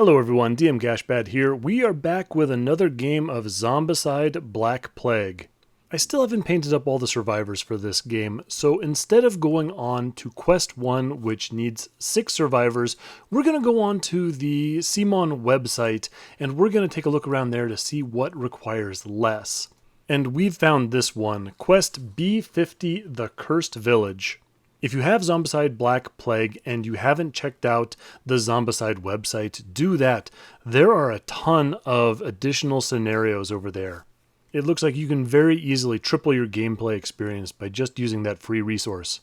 Hello everyone, DM Gashbad here. We are back with another game of Zombicide Black Plague. I still haven't painted up all the survivors for this game, so instead of going on to Quest 1, which needs 6 survivors, we're going to go on to the CMON website, and we're going to take a look around there to see what requires less. And we've found this one, Quest B50, The Cursed Village. If you have Zombicide Black Plague and you haven't checked out the Zombicide website, do that. There are a ton of additional scenarios over there. It looks like you can very easily triple your gameplay experience by just using that free resource.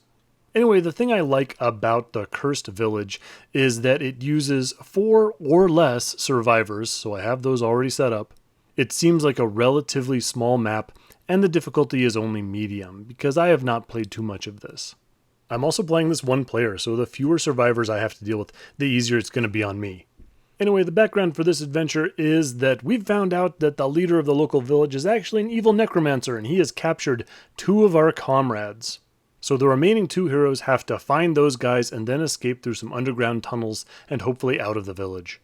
Anyway, the thing I like about the Cursed Village is that it uses 4 or less survivors, so I have those already set up. It seems like a relatively small map, and the difficulty is only medium, because I have not played too much of this. I'm also playing this one player, so the fewer survivors I have to deal with, the easier it's going to be on me. Anyway, the background for this adventure is that we've found out that the leader of the local village is actually an evil necromancer, and he has captured 2 of our comrades. So the remaining 2 heroes have to find those guys and then escape through some underground tunnels and hopefully out of the village.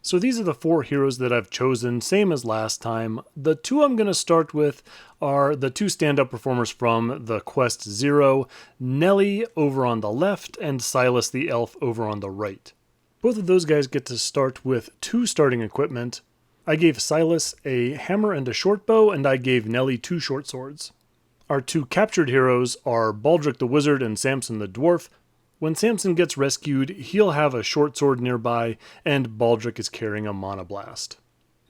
So these are the 4 heroes that I've chosen, same as last time. The 2 I'm going to start with are the 2 stand-up performers from the Quest 0, Nelly over on the left and Silas the elf over on the right. Both of those guys get to start with 2 starting equipment. I gave Silas a hammer and a short bow, and I gave Nelly 2 short swords. Our 2 captured heroes are Baldric the wizard and Samson the dwarf. When Samson gets rescued, he'll have a short sword nearby, and Baldric is carrying a monoblast.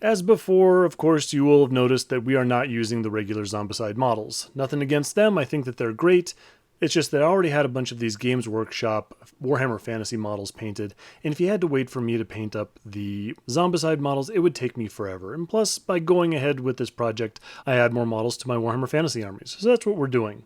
As before, of course, you will have noticed that we are not using the regular Zombicide models. Nothing against them, I think that they're great. It's just that I already had a bunch of these Games Workshop Warhammer Fantasy models painted, and if you had to wait for me to paint up the Zombicide models, it would take me forever. And plus, by going ahead with this project, I add more models to my Warhammer Fantasy armies, so that's what we're doing.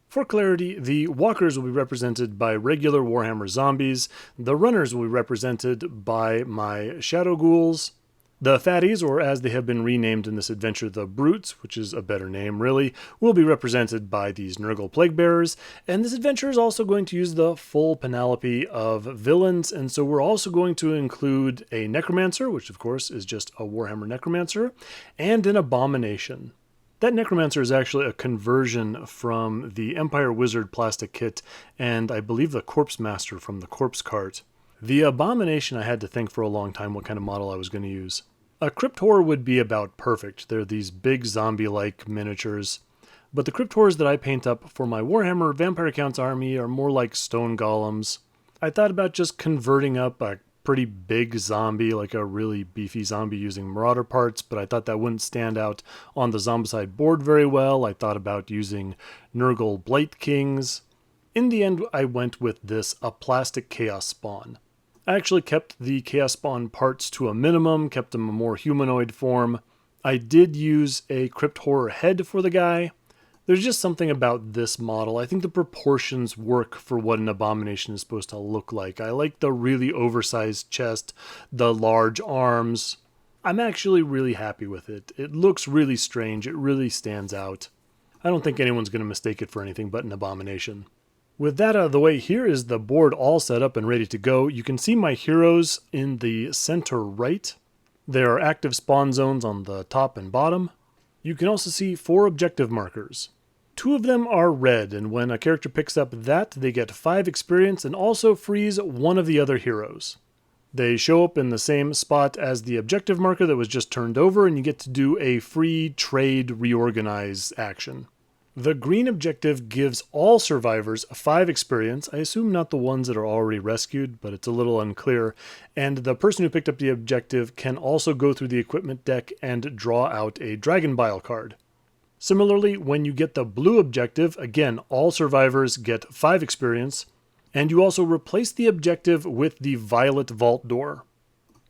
For clarity, the walkers will be represented by regular Warhammer zombies, the runners will be represented by my shadow ghouls, the fatties, or as they have been renamed in this adventure, the brutes, which is a better name really, will be represented by these Nurgle plague bearers, and this adventure is also going to use the full panoply of villains, and so we're also going to include a necromancer, which of course is just a Warhammer necromancer, and an abomination. That necromancer is actually a conversion from the Empire Wizard plastic kit and I believe the Corpse Master from the Corpse Cart. The abomination I had to think for a long time what kind of model I was going to use. A Crypt Horror would be about perfect. They're these big zombie-like miniatures. But the Crypt Horrors that I paint up for my Warhammer Vampire Counts army are more like stone golems. I thought about just converting up a pretty big zombie, like a really beefy zombie using marauder parts, but I thought that wouldn't stand out on the Zombicide board very well. I thought about using Nurgle Blight Kings. In the end, I went with this, a plastic Chaos Spawn. I actually kept the Chaos Spawn parts to a minimum, kept them a more humanoid form. I did use a Crypt Horror head for the guy. There's just something about this model. I think the proportions work for what an abomination is supposed to look like. I like the really oversized chest, the large arms. I'm actually really happy with it. It looks really strange. It really stands out. I don't think anyone's going to mistake it for anything but an abomination. With that out of the way, here is the board all set up and ready to go. You can see my heroes in the center right. There are active spawn zones on the top and bottom. You can also see 4 objective markers. 2 of them are red, and when a character picks up that, they get 5 experience and also freeze one of the other heroes. They show up in the same spot as the objective marker that was just turned over, and you get to do a free trade reorganize action. The green objective gives all survivors 5 experience, I assume not the ones that are already rescued, but it's a little unclear, and the person who picked up the objective can also go through the equipment deck and draw out a Dragon Bile card. Similarly, when you get the blue objective, again, all survivors get 5 experience, and you also replace the objective with the violet vault door.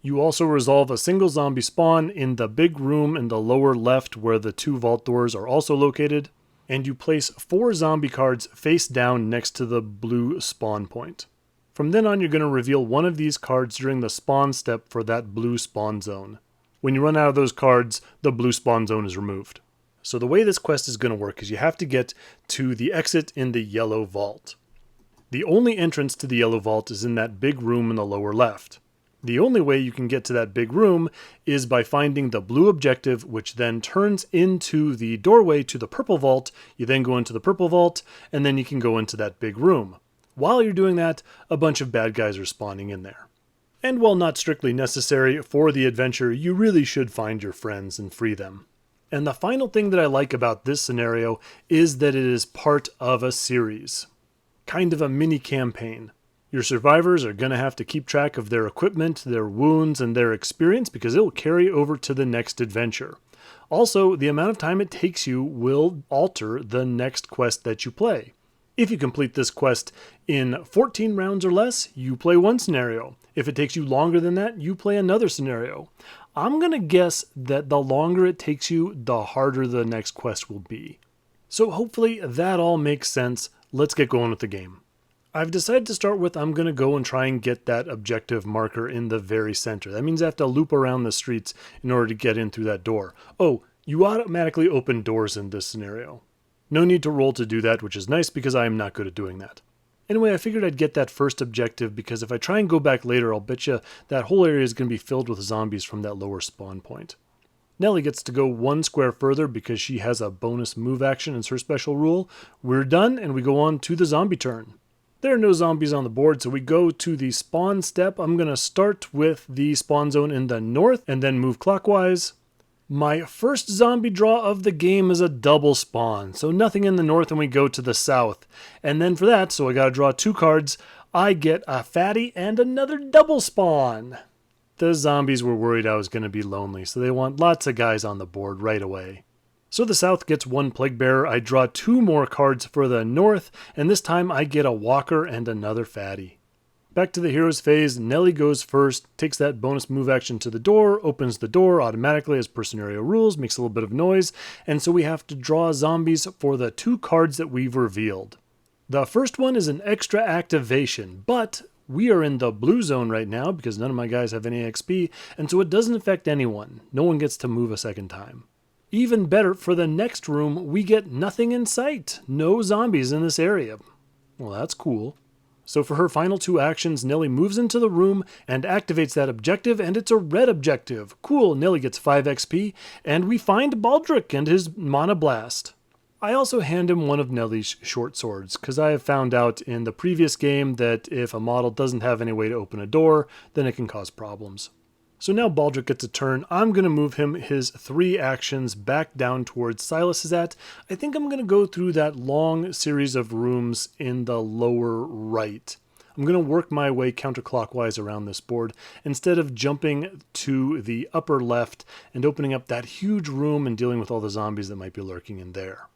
You also resolve a single zombie spawn in the big room in the lower left where the 2 vault doors are also located, and you place 4 zombie cards face down next to the blue spawn point. From then on, you're going to reveal one of these cards during the spawn step for that blue spawn zone. When you run out of those cards, the blue spawn zone is removed. So the way this quest is going to work is you have to get to the exit in the yellow vault. The only entrance to the yellow vault is in that big room in the lower left. The only way you can get to that big room is by finding the blue objective, which then turns into the doorway to the purple vault. You then go into the purple vault, and then you can go into that big room. While you're doing that, a bunch of bad guys are spawning in there. And while not strictly necessary for the adventure, you really should find your friends and free them. And the final thing that I like about this scenario is that it is part of a series. Kind of a mini campaign. Your survivors are going to have to keep track of their equipment, their wounds, and their experience because it will carry over to the next adventure. Also, the amount of time it takes you will alter the next quest that you play. If you complete this quest in 14 rounds or less, you play one scenario. If it takes you longer than that, you play another scenario. I'm going to guess that the longer it takes you, the harder the next quest will be. So hopefully that all makes sense. Let's get going with the game. I've decided to start with I'm going to go and try and get that objective marker in the very center. That means I have to loop around the streets in order to get in through that door. Oh, you automatically open doors in this scenario. No need to roll to do that, which is nice because I am not good at doing that. Anyway, I figured I'd get that first objective because if I try and go back later, I'll bet you that whole area is going to be filled with zombies from that lower spawn point. Nelly gets to go one square further because she has a bonus move action as her special rule. We're done and we go on to the zombie turn. There are no zombies on the board, so we go to the spawn step. I'm going to start with the spawn zone in the north and then move clockwise. My first zombie draw of the game is a double spawn, so nothing in the north, and we go to the south. And then for that, so I got to draw 2 cards, I get a fatty and another double spawn. The zombies were worried I was going to be lonely, so they want lots of guys on the board right away. So the south gets 1 plague bearer. I draw 2 more cards for the north, and this time I get a walker and another fatty. Back to the heroes phase, Nelly goes first, takes that bonus move action to the door, opens the door automatically as per scenario rules, makes a little bit of noise, and so we have to draw zombies for the 2 cards that we've revealed. The first one is an extra activation, but we are in the blue zone right now because none of my guys have any XP, and so it doesn't affect anyone. No one gets to move a second time. Even better, for the next room, we get nothing in sight. No zombies in this area. Well, that's cool. So for her final 2 actions, Nelly moves into the room and activates that objective, and it's a red objective. Cool, Nelly gets 5 XP, and we find Baldric and his Mana Blast. I also hand him one of Nelly's short swords, because I have found out in the previous game that if a model doesn't have any way to open a door, then it can cause problems. So now Baldric gets a turn. I'm going to move him his 3 actions back down towards Silas is at. I think I'm going to go through that long series of rooms in the lower right. I'm going to work my way counterclockwise around this board instead of jumping to the upper left and opening up that huge room and dealing with all the zombies that might be lurking in there.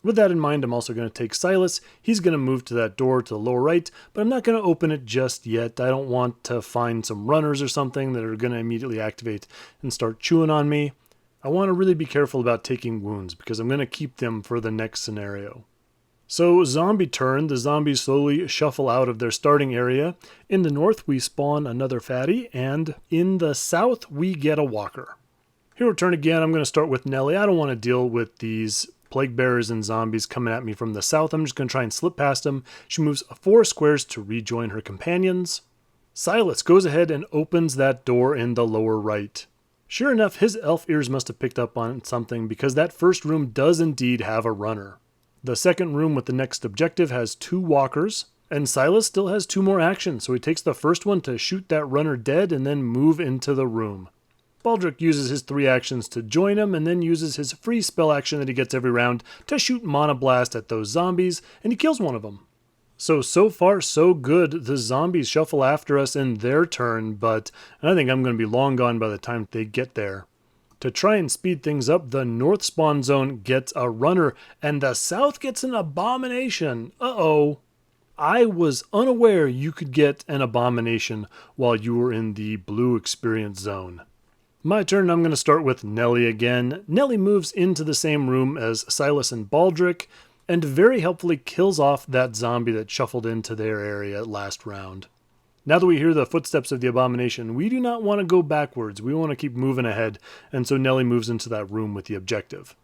With that in mind, I'm also going to take Silas. He's going to move to that door to the lower right, but I'm not going to open it just yet. I don't want to find some runners or something that are going to immediately activate and start chewing on me. I want to really be careful about taking wounds because I'm going to keep them for the next scenario. So zombie turn, the zombies slowly shuffle out of their starting area. In the north, we spawn another fatty, and in the south, we get a walker. Hero turn again, I'm going to start with Nelly. I don't want to deal with these plague bearers and zombies coming at me from the south. I'm just going to try and slip past them. She moves 4 squares to rejoin her companions. Silas goes ahead and opens that door in the lower right. Sure enough, his elf ears must have picked up on something because that first room does indeed have a runner. The second room with the next objective has 2 walkers, and Silas still has 2 more actions, so he takes the first one to shoot that runner dead and then move into the room. Baldric uses his 3 actions to join him and then uses his free spell action that he gets every round to shoot Mana Blast at those zombies, and he kills one of them. So far so good. The zombies shuffle after us in their turn, but I think I'm going to be long gone by the time they get there. To try and speed things up, the north spawn zone gets a runner, and the south gets an abomination. Uh-oh. I was unaware you could get an abomination while you were in the blue experience zone. My turn, I'm going to start with Nelly again. Nelly moves into the same room as Silas and Baldric, and very helpfully kills off that zombie that shuffled into their area last round. Now that we hear the footsteps of the abomination, we do not want to go backwards. We want to keep moving ahead, and so Nelly moves into that room with the objective.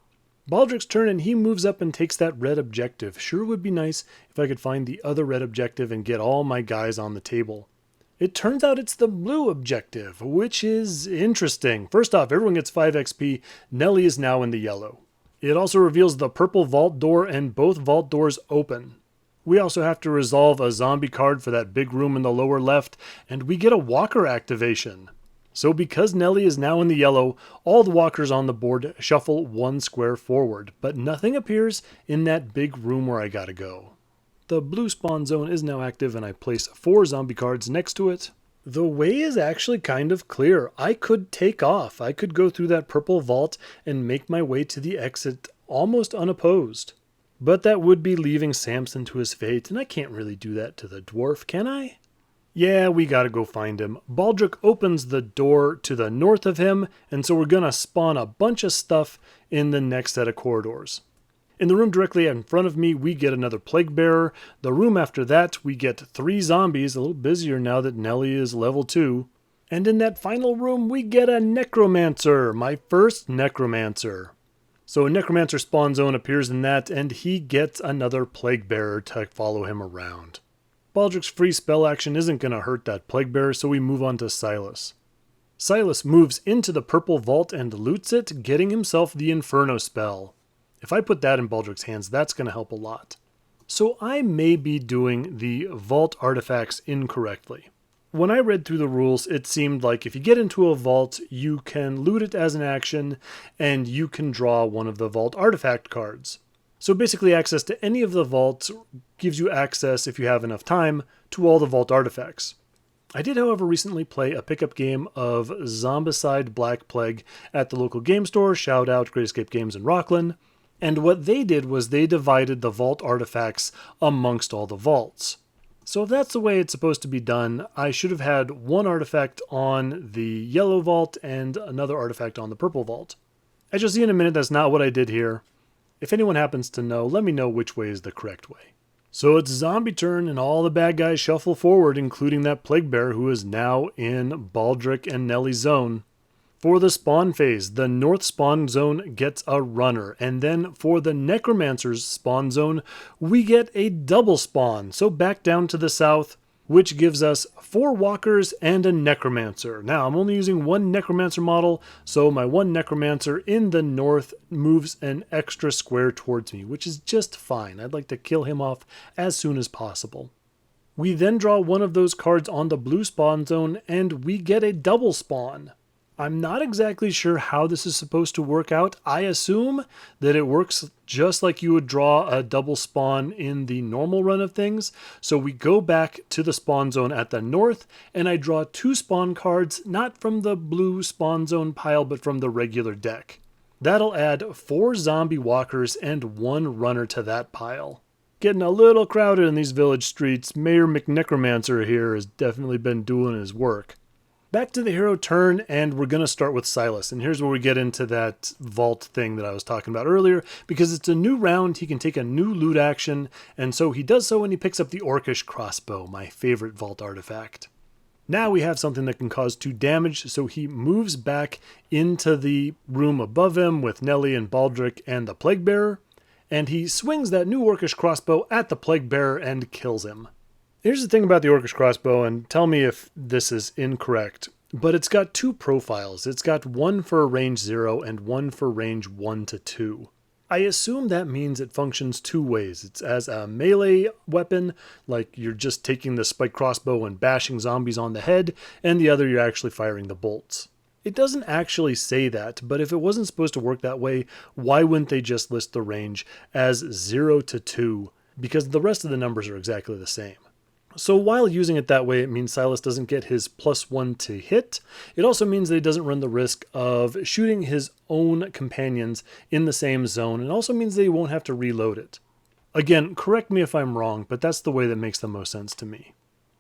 Baldric's turn, and he moves up and takes that red objective. Sure would be nice if I could find the other red objective and get all my guys on the table. It turns out it's the blue objective, which is interesting. First off, everyone gets 5 XP. Nelly is now in the yellow. It also reveals the purple vault door, and both vault doors open. We also have to resolve a zombie card for that big room in the lower left, and we get a walker activation. So because Nelly is now in the yellow, all the walkers on the board shuffle 1 square forward, but nothing appears in that big room where I gotta go. The blue spawn zone is now active, and I place 4 zombie cards next to it. The way is actually kind of clear. I could take off. I could go through that purple vault and make my way to the exit almost unopposed. But that would be leaving Samson to his fate, and I can't really do that to the dwarf, can I? Yeah, we gotta go find him. Baldric opens the door to the north of him, and so we're gonna spawn a bunch of stuff in the next set of corridors. In the room directly in front of me, we get another plague bearer. The room after that, we get 3 zombies, a little busier now that Nelly is level 2. And in that final room, we get a necromancer, my first necromancer. So a necromancer spawn zone appears in that, and he gets another plague bearer to follow him around. Baldric's free spell action isn't going to hurt that plague bearer, so we move on to Silas. Silas moves into the purple vault and loots it, getting himself the Inferno spell. If I put that in Baldric's hands, that's going to help a lot. So I may be doing the vault artifacts incorrectly. When I read through the rules, it seemed like if you get into a vault, you can loot it as an action, and you can draw one of the vault artifact cards. So basically access to any of the vaults gives you access, if you have enough time, to all the vault artifacts. I did, however, recently play a pickup game of Zombicide Black Plague at the local game store, shout out Great Escape Games in Rockland. And what they did was they divided the vault artifacts amongst all the vaults. So if that's the way it's supposed to be done, I should have had 1 artifact on the yellow vault and another artifact on the purple vault. As you'll see in a minute, that's not what I did here. If anyone happens to know, let me know which way is the correct way. So it's zombie turn, and all the bad guys shuffle forward, including that plague bearer who is now in Baldric and Nelly's zone. For the spawn phase, the north spawn zone gets a runner, and then for the necromancer's spawn zone, we get a double spawn, so back down to the south, which gives us 4 walkers and a necromancer. Now, I'm only using 1 necromancer model, so my 1 necromancer in the north moves an extra square towards me, which is just fine. I'd like to kill him off as soon as possible. We then draw one of those cards on the blue spawn zone, and we get a double spawn. I'm not exactly sure how this is supposed to work out. I assume that it works just like you would draw a double spawn in the normal run of things. So we go back to the spawn zone at the north, and I draw 2 spawn cards, not from the blue spawn zone pile, but from the regular deck. That'll add 4 zombie walkers and 1 runner to that pile. Getting a little crowded in these village streets. Mayor McNecromancer here has definitely been doing his work. Back to the hero turn, and we're going to start with Silas. And here's where we get into that vault thing that I was talking about earlier. Because it's a new round, he can take a new loot action, and so he does so when he picks up the Orcish crossbow, my favorite vault artifact. Now we have something that can cause 2 damage, so he moves back into the room above him with Nelly and Baldric and the Plague Bearer, and he swings that new Orcish crossbow at the Plague Bearer and kills him. Here's the thing about the Orcish crossbow, and tell me if this is incorrect, but it's got 2 profiles. It's got 1 for range 0 and 1 for range 1 to 2. I assume that means it functions 2 ways. It's as a melee weapon, like you're just taking the spiked crossbow and bashing zombies on the head, and the other you're actually firing the bolts. It doesn't actually say that, but if it wasn't supposed to work that way, why wouldn't they just list the range as 0 to 2? Because the rest of the numbers are exactly the same. So while using it that way, it means Silas doesn't get his +1 to hit. It also means that he doesn't run the risk of shooting his own companions in the same zone, and also means that he won't have to reload it. Again, correct me if I'm wrong, but that's the way that makes the most sense to me.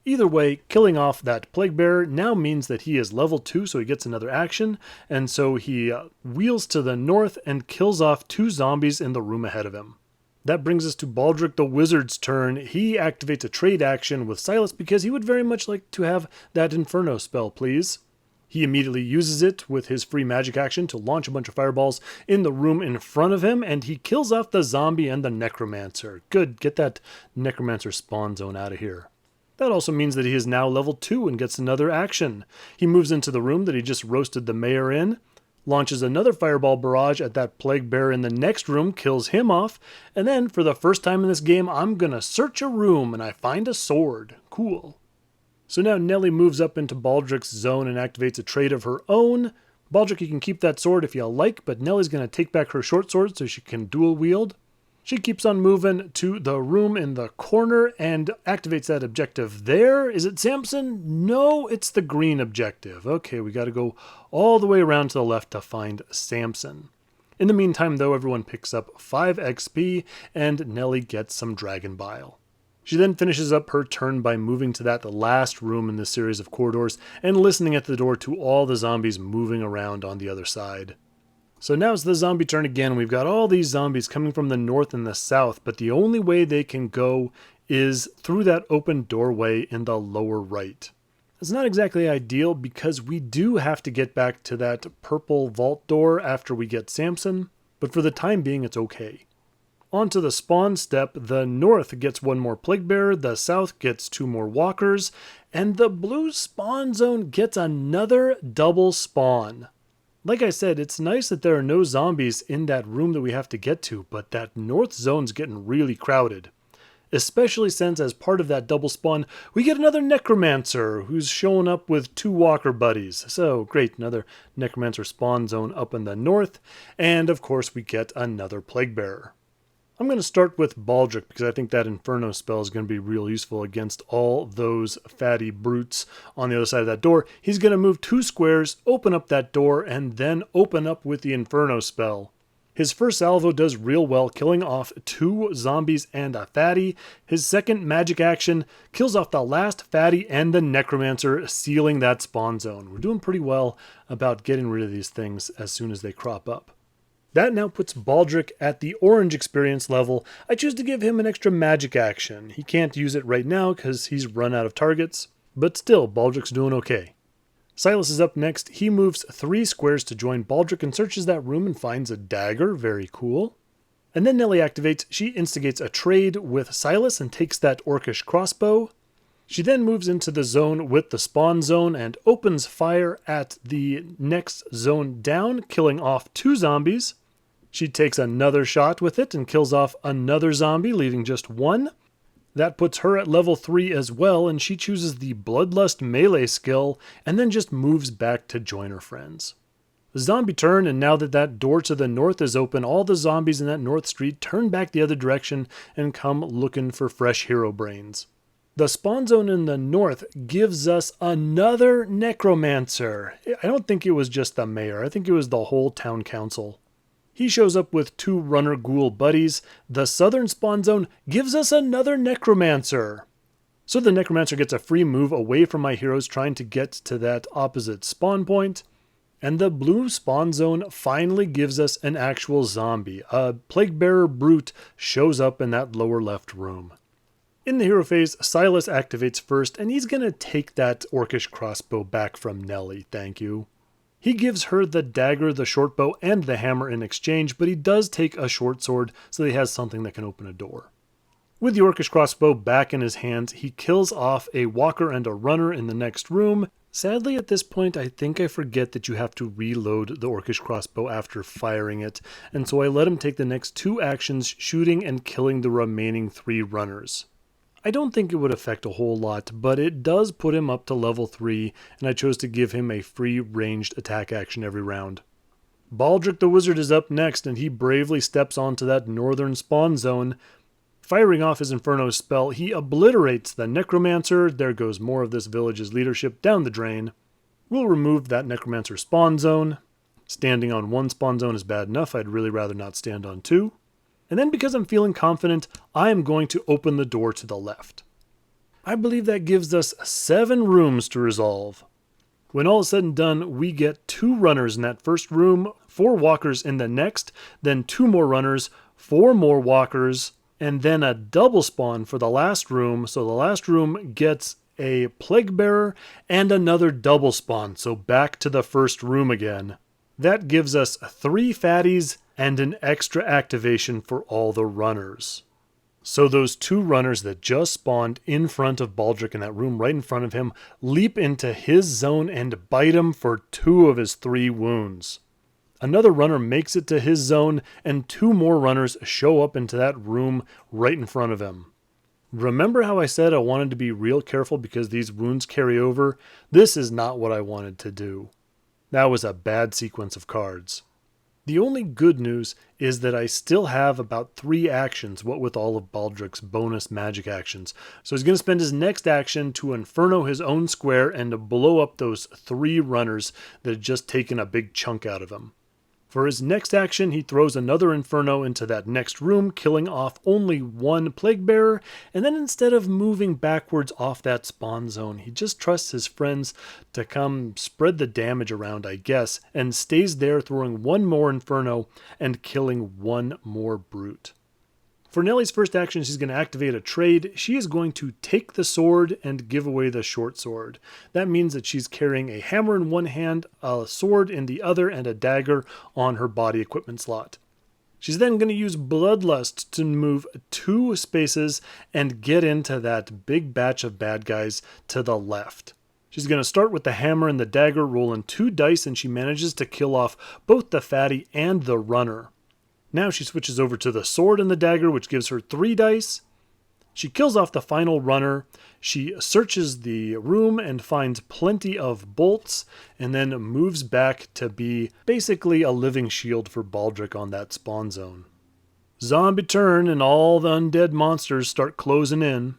Either way, killing off that Plague Bearer now means that he is level 2, so he gets another action, and so he wheels to the north and kills off 2 zombies in the room ahead of him. That brings us to Baldric the Wizard's turn. He activates a trade action with Silas because he would very much like to have that Inferno spell, please. He immediately uses it with his free magic action to launch a bunch of fireballs in the room in front of him, and he kills off the zombie and the necromancer. Good, get that necromancer spawn zone out of here. That also means that he is now level 2 and gets another action. He moves into the room that he just roasted the mayor in, launches another fireball barrage at that plague bearer in the next room, kills him off, and then for the first time in this game, I'm gonna search a room and I find a sword. Cool. So now Nelly moves up into Baldric's zone and activates a trait of her own. Baldric, you can keep that sword if you like, but Nelly's gonna take back her short sword so she can dual wield. She keeps on moving to the room in the corner and activates that objective there. Is it Samson? No, it's the green objective. Okay, we got to go all the way around to the left to find Samson. In the meantime, though, everyone picks up 5 XP and Nelly gets some dragon bile. She then finishes up her turn by moving to that last room in this series of corridors and listening at the door to all the zombies moving around on the other side. So now it's the zombie turn again. We've got all these zombies coming from the north and the south, but the only way they can go is through that open doorway in the lower right. It's not exactly ideal because we do have to get back to that purple vault door after we get Samson, but for the time being it's okay. Onto the spawn step, the north gets 1 more plague bearer, the south gets 2 more walkers, and the blue spawn zone gets another double spawn. Like I said, it's nice that there are no zombies in that room that we have to get to, but that north zone's getting really crowded. Especially since as part of that double spawn, we get another necromancer who's showing up with 2 walker buddies. So great, another necromancer spawn zone up in the north, and of course we get another plague bearer. I'm going to start with Baldric because I think that Inferno spell is going to be real useful against all those fatty brutes on the other side of that door. He's going to move 2 squares, open up that door, and then open up with the Inferno spell. His first salvo does real well, killing off 2 zombies and a fatty. His second magic action kills off the last fatty and the necromancer, sealing that spawn zone. We're doing pretty well about getting rid of these things as soon as they crop up. That now puts Baldric at the orange experience level. I choose to give him an extra magic action. He can't use it right now because he's run out of targets, but still, Baldric's doing okay. Silas is up next. He moves 3 squares to join Baldric and searches that room and finds a dagger. Very cool. And then Nelly activates. She instigates a trade with Silas and takes that orcish crossbow. She then moves into the zone with the spawn zone and opens fire at the next zone down, killing off 2 zombies. She takes another shot with it and kills off another zombie, leaving just 1. That puts her at level 3 as well, and she chooses the Bloodlust melee skill, and then just moves back to join her friends. The zombie turn, and now that that door to the north is open, all the zombies in that north street turn back the other direction and come looking for fresh hero brains. The spawn zone in the north gives us another necromancer. I don't think it was just the mayor, I think it was the whole town council. He shows up with 2 runner ghoul buddies. The southern spawn zone gives us another necromancer. So the necromancer gets a free move away from my heroes trying to get to that opposite spawn point. And the blue spawn zone finally gives us an actual zombie. A plague bearer brute shows up in that lower left room. In the hero phase, Silas activates first, and he's going to take that orcish crossbow back from Nelly, thank you. He gives her the dagger, the short bow, and the hammer in exchange, but he does take a short sword so that he has something that can open a door. With the orcish crossbow back in his hands, he kills off a walker and a runner in the next room. Sadly, at this point, I think I forget that you have to reload the orcish crossbow after firing it, and so I let him take the next 2 actions, shooting and killing the remaining 3 runners. I don't think it would affect a whole lot, but it does put him up to level 3, and I chose to give him a free ranged attack action every round. Baldric the Wizard is up next, and he bravely steps onto that northern spawn zone. Firing off his Inferno spell, he obliterates the Necromancer. There goes more of this village's leadership down the drain. We'll remove that Necromancer spawn zone. Standing on 1 spawn zone is bad enough, I'd really rather not stand on 2. And then because I'm feeling confident, I am going to open the door to the left. I believe that gives us 7 rooms to resolve. When all is said and done, we get 2 runners in that first room, 4 walkers in the next, then 2 more runners, 4 more walkers, and then a double spawn for the last room. So the last room gets a plague bearer and another double spawn. So back to the first room again. That gives us 3 fatties and an extra activation for all the runners. So those two runners that just spawned in front of Baldric in that room right in front of him leap into his zone and bite him for 2 of his 3 wounds. Another runner makes it to his zone, and 2 more runners show up into that room right in front of him. Remember how I said I wanted to be real careful because these wounds carry over? This is not what I wanted to do. That was a bad sequence of cards. The only good news is that I still have about 3 actions, what with all of Baldric's bonus magic actions. So he's going to spend his next action to Inferno his own square and to blow up those 3 runners that had just taken a big chunk out of him. For his next action, he throws another Inferno into that next room, killing off only 1 Plague Bearer, and then instead of moving backwards off that spawn zone, he just trusts his friends to come spread the damage around, I guess, and stays there throwing 1 more Inferno and killing 1 more Brute. For Nelly's first action, she's going to activate a trade. She is going to take the sword and give away the short sword. That means that she's carrying a hammer in one hand, a sword in the other, and a dagger on her body equipment slot. She's then going to use Bloodlust to move 2 spaces and get into that big batch of bad guys to the left. She's going to start with the hammer and the dagger, rolling 2 dice, and she manages to kill off both the fatty and the runner. Now she switches over to the sword and the dagger, which gives her 3 dice. She kills off the final runner. She searches the room and finds plenty of bolts, and then moves back to be basically a living shield for Baldric on that spawn zone. Zombie turn, and all the undead monsters start closing in.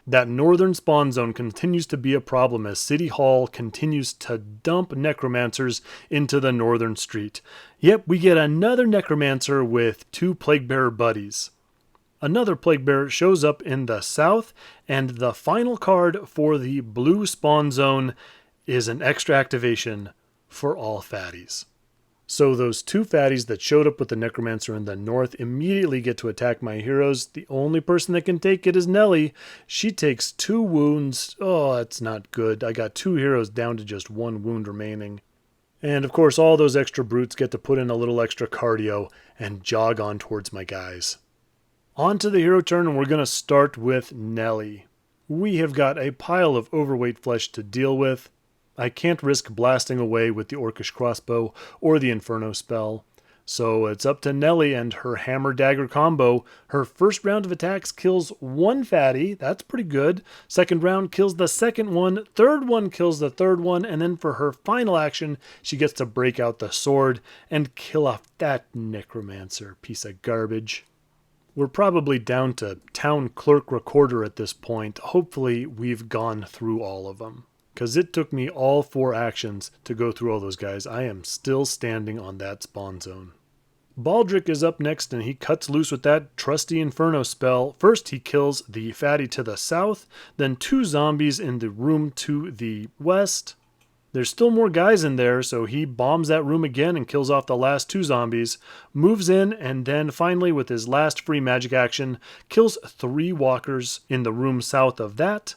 That northern spawn zone continues to be a problem as City Hall continues to dump necromancers into the northern street. Yep, we get another necromancer with 2 Plaguebearer buddies. Another Plaguebearer shows up in the south, and the final card for the blue spawn zone is an extra activation for all fatties. So those 2 fatties that showed up with the necromancer in the north immediately get to attack my heroes. The only person that can take it is Nelly. She takes 2 wounds. Oh, that's not good. I got 2 heroes down to just 1 wound remaining. And of course, all those extra brutes get to put in a little extra cardio and jog on towards my guys. On to the hero turn, and we're going to start with Nelly. We have got a pile of overweight flesh to deal with. I can't risk blasting away with the Orcish crossbow or the Inferno spell. So it's up to Nelly and her hammer-dagger combo. Her first round of attacks kills 1 fatty. That's pretty good. Second round kills the second one. Third one kills the third one. And then for her final action, she gets to break out the sword and kill off that necromancer. Piece of garbage. We're probably down to town clerk recorder at this point. Hopefully we've gone through all of them, because it took me all 4 actions to go through all those guys. I am still standing on that spawn zone. Baldric is up next, and he cuts loose with that trusty Inferno spell. First, he kills the fatty to the south, then 2 zombies in the room to the west. There's still more guys in there, so he bombs that room again and kills off the last 2 zombies, moves in, and then finally, with his last free magic action, kills 3 walkers in the room south of that,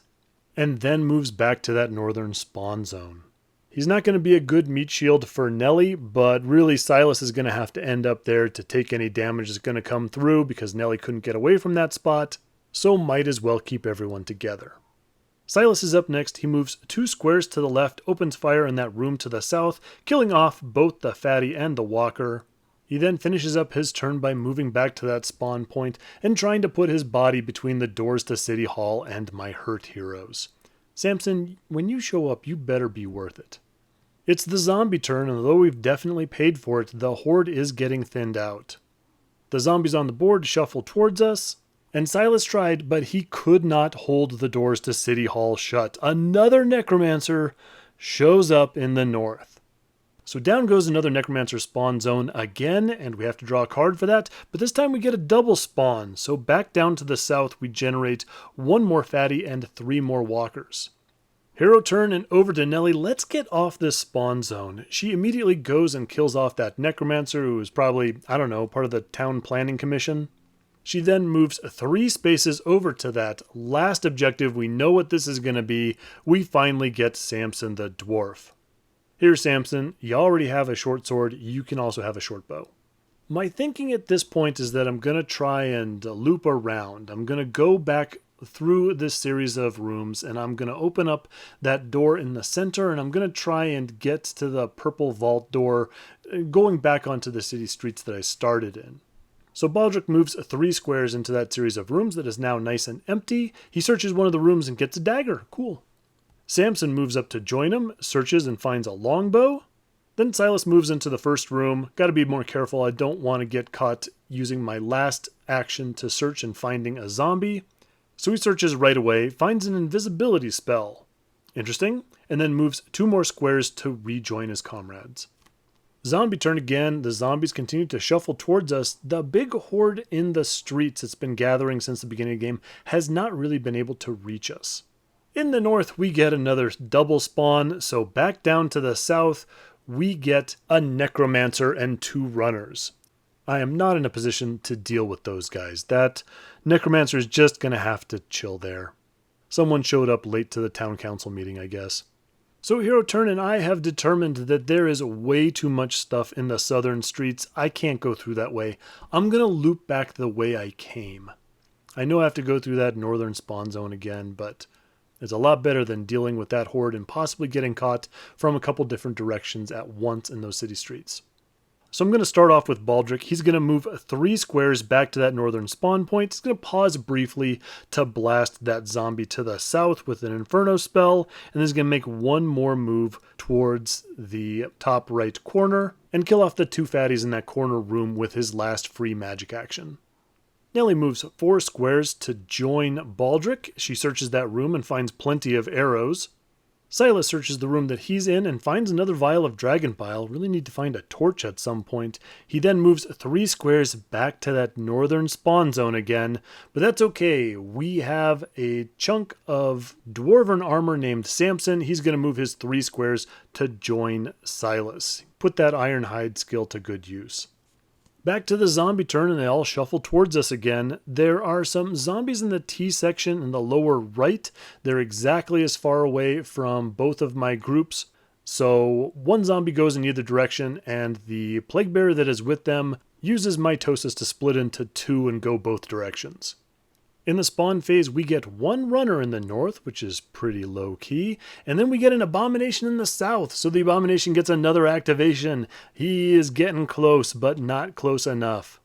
and then moves back to that northern spawn zone. He's not going to be a good meat shield for Nelly, but really Silas is going to have to end up there to take any damage that's going to come through because Nelly couldn't get away from that spot, so might as well keep everyone together. Silas is up next. He moves 2 squares to the left, opens fire in that room to the south, killing off both the fatty and the walker. He then finishes up his turn by moving back to that spawn point and trying to put his body between the doors to City Hall and my hurt heroes. Samson, when you show up, you better be worth it. It's the zombie turn, and although we've definitely paid for it, the horde is getting thinned out. The zombies on the board shuffle towards us, and Silas tried, but he could not hold the doors to City Hall shut. Another necromancer shows up in the north. So down goes another necromancer spawn zone again, and we have to draw a card for that, but this time we get a double spawn. So back down to the south, we generate 1 more fatty and 3 more walkers. Hero turn and over to Nelly. Let's get off this spawn zone. She immediately goes and kills off that necromancer who is probably, I don't know, part of the town planning commission. She then moves 3 spaces over to that last objective. We know what this is going to be. We finally get Samson the dwarf. Here, Samson, you already have a short sword. You can also have a short bow. My thinking at this point is that I'm going to try and loop around. I'm going to go back through this series of rooms and I'm going to open up that door in the center and I'm going to try and get to the purple vault door going back onto the city streets that I started in. So Baldric moves 3 squares into that series of rooms that is now nice and empty. He searches one of the rooms and gets a dagger. Cool. Samson moves up to join him, searches and finds a longbow. Then Silas moves into the first room. Got to be more careful. I don't want to get caught using my last action to search and finding a zombie. So he searches right away, finds an invisibility spell. Interesting. And then moves 2 more squares to rejoin his comrades. Zombie turn again. The zombies continue to shuffle towards us. The big horde in the streets that's been gathering since the beginning of the game has not really been able to reach us. In the north, we get another double spawn. So back down to the south, we get a necromancer and 2 runners. I am not in a position to deal with those guys. That necromancer is just going to have to chill there. Someone showed up late to the town council meeting, I guess. So Hero Turn and I have determined that there is way too much stuff in the southern streets. I can't go through that way. I'm going to loop back the way I came. I know I have to go through that northern spawn zone again, but it's a lot better than dealing with that horde and possibly getting caught from a couple different directions at once in those city streets. So I'm going to start off with Baldric. He's going to move 3 squares back to that northern spawn point. He's going to pause briefly to blast that zombie to the south with an Inferno spell. And then he's going to make 1 more move towards the top right corner and kill off the 2 fatties in that corner room with his last free magic action. Nelly moves 4 squares to join Baldric. She searches that room and finds plenty of arrows. Silas searches the room that he's in and finds another vial of dragon bile. Really need to find a torch at some point. He then moves 3 squares back to that northern spawn zone again, but that's okay. We have a chunk of dwarven armor named Samson. He's going to move his 3 squares to join Silas. Put that Ironhide skill to good use. Back to the zombie turn and they all shuffle towards us again. There are some zombies in the T section in the lower right. They're exactly as far away from both of my groups. So 1 zombie goes in either direction and the plague bearer that is with them uses mitosis to split into 2 and go both directions. In the spawn phase, we get 1 runner in the north, which is pretty low-key, and then we get an abomination in the south, so the abomination gets another activation. He is getting close, but not close enough.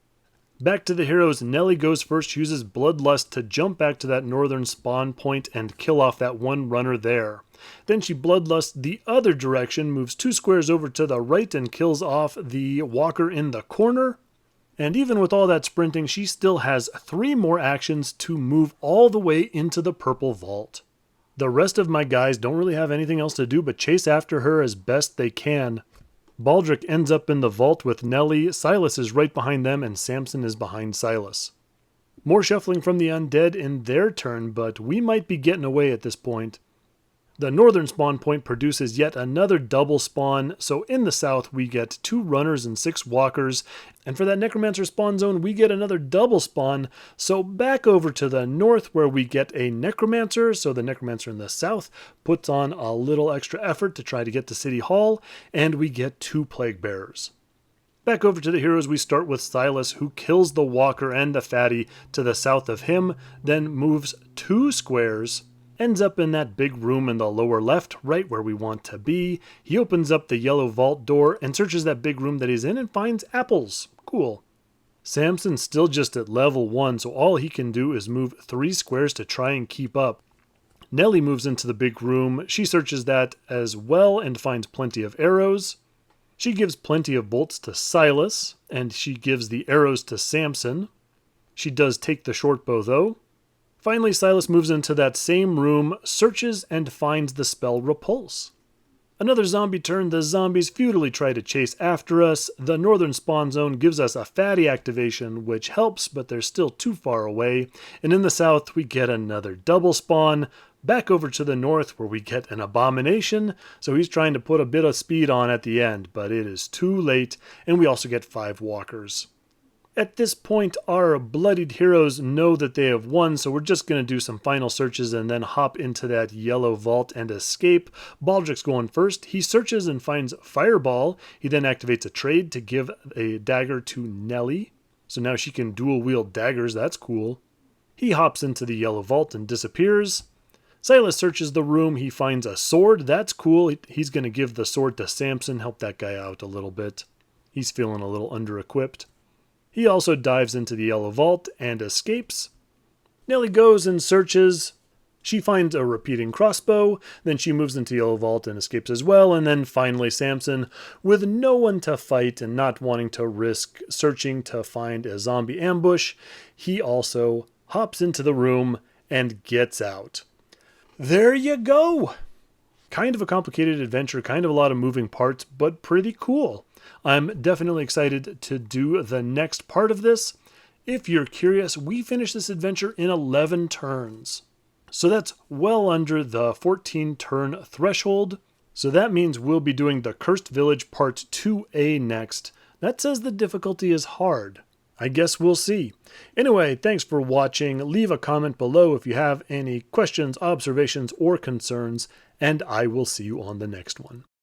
Back to the heroes, Nelly goes first, uses Bloodlust to jump back to that northern spawn point and kill off that 1 runner there. Then she Bloodlusts the other direction, moves 2 squares over to the right and kills off the walker in the corner. And even with all that sprinting, she still has 3 more actions to move all the way into the purple vault. The rest of my guys don't really have anything else to do but chase after her as best they can. Baldric ends up in the vault with Nelly, Silas is right behind them, and Samson is behind Silas. More shuffling from the undead in their turn, but we might be getting away at this point. The northern spawn point produces yet another double spawn, so in the south we get 2 runners and 6 walkers, and for that necromancer spawn zone we get another double spawn, so back over to the north where we get a necromancer, so the necromancer in the south puts on a little extra effort to try to get to City Hall, and we get 2 plague bearers. Back over to the heroes, we start with Silas, who kills the walker and the fatty to the south of him, then moves 2 squares, ends up in that big room in the lower left, right where we want to be. He opens up the yellow vault door and searches that big room that he's in and finds apples. Cool. Samson's still just at level 1, so all he can do is move 3 squares to try and keep up. Nelly moves into the big room. She searches that as well and finds plenty of arrows. She gives plenty of bolts to Silas, and she gives the arrows to Samson. She does take the short bow though. Finally, Silas moves into that same room, searches, and finds the spell Repulse. Another zombie turn, the zombies futilely try to chase after us. The northern spawn zone gives us a fatty activation, which helps, but they're still too far away. And in the south, we get another double spawn. Back over to the north, where we get an abomination, so he's trying to put a bit of speed on at the end, but it is too late, and we also get 5 walkers. At this point, our bloodied heroes know that they have won, so we're just going to do some final searches and then hop into that yellow vault and escape. Baldric's going first. He searches and finds Fireball. He then activates a trade to give a dagger to Nelly. So now she can dual wield daggers. That's cool. He hops into the yellow vault and disappears. Silas searches the room. He finds a sword. That's cool. He's going to give the sword to Samson, help that guy out a little bit. He's feeling a little under-equipped. He also dives into the yellow vault and escapes. Nelly goes and searches. She finds a repeating crossbow. Then she moves into the yellow vault and escapes as well. And then finally Samson, with no one to fight and not wanting to risk searching to find a zombie ambush, he also hops into the room and gets out. There you go! Kind of a complicated adventure, kind of a lot of moving parts, but pretty cool. I'm definitely excited to do the next part of this. If you're curious, we finished this adventure in 11 turns. So that's well under the 14 turn threshold. So that means we'll be doing the Cursed Village Part 2A next. That says the difficulty is hard. I guess we'll see. Anyway, thanks for watching. Leave a comment below if you have any questions, observations, or concerns, and I will see you on the next one.